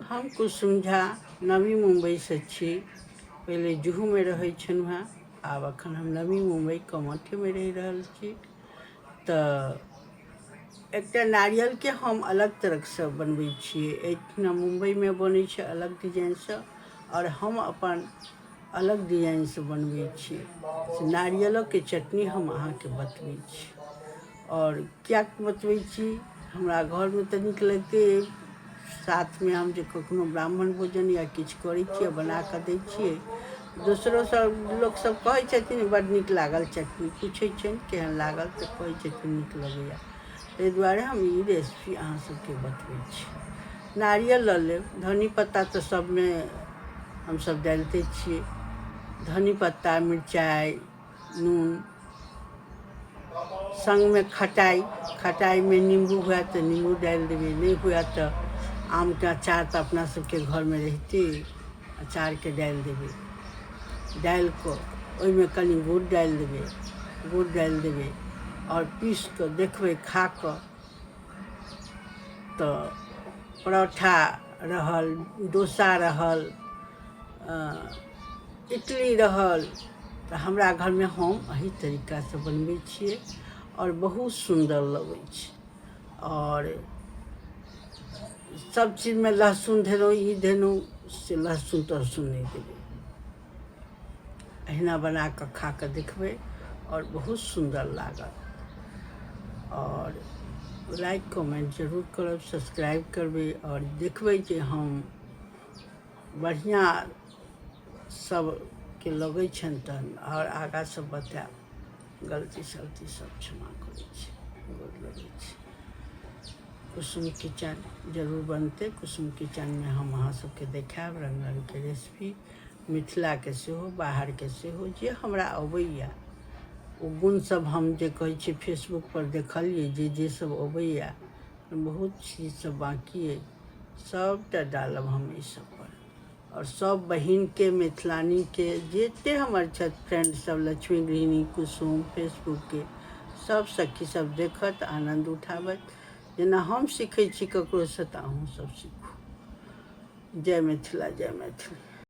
हम कुसुम झा नवी मुंबई से छी। पहले जुहू में रहे छलहुँ हेँ, आब अखन हम नवी मुंबई कमठे में रहि रहल छी। तऽ एकटा नारियल के हम अलग तरह से बनबै छियै। एहिठिना मुंबई में बनै छै अलग डिजाइन से, और हम अपन अलग डिजाइन से बनबै छी। नारियलों के चटनी हम अहाँके बतबै छी। और क्या बतबै छी, हमरा घर में तऽ नीक लगते साथ में हम जे कखनो ब्राह्मण भोजन या किछु करै छियै बना कऽ दै छियै। दोसरो सब लोक सब कहै छथिन बड़ नीक लागल चटनी, पूछै छनि केहन लागल तऽ कहै छथिन नीक लगैया। ताहि दुआरे हम ई रेसिपी अहाँ सबके बतबै छी। नारियल लऽ लेब, धनी पत्ता तऽ सबमे हमसब डालिते छियै। धनी पत्ता, मिरचाइ, नून, संग में खटाई में नींबू हुआ तो नींबू डाल देवे, नहीं हुआ तो आम के अचार तो अपना सबके घर में रहते, अचार के डाल देवे। डाल को ओहिमे कनी गुड़ डाल देवे और पीस के देखबे खा के तो परोठा रहल, डोसा रहल, इडली रहल, तो हमरा घर में हम एही तरीका से बनबै छियै और बहुत सुंदर लगै छै। और सब चीज में लहसुन देलहुँ, ई देलहुँ से लहसुन तहसुन नहीं देबै। अहिना बना कऽ खा कऽ देखबै और बहुत सुंदर लागत। और लाइक कमेंट जरूर करब, सब्सक्राइब करबै और देखबै जे हम बढ़िया सब के लगै छनि तहन और आगाँ सब बतायब। गलती सलती सब क्षमा करै छी, गोर लगै छी। कुसुम किचन जरूर बनते। कुसुम किचन में हम अहाँ सबके देखायब रंग रंग के रेसिपी, मिथिला के सेहो, बाहर के सेहो, जे हमरा अबैया ओ गुण सब हम जे कहै छी फेसबुक पर देखलिए जे सब अबैया, बहुत चीज सब बाकी है, सबटा डालब हम ई सब पर। और सब बहिन के, मिथिलानी के जते हमर छथि फ्रेंड सब, लक्ष्मी गृहिणी, कुसुम, फेसबुक के सब सखी सब देखत, आनंद उठाबत। जेना हम सीखै छी ककरो से तऽ अहूँ सब सीखू। जय मिथिला, जय मैथिली।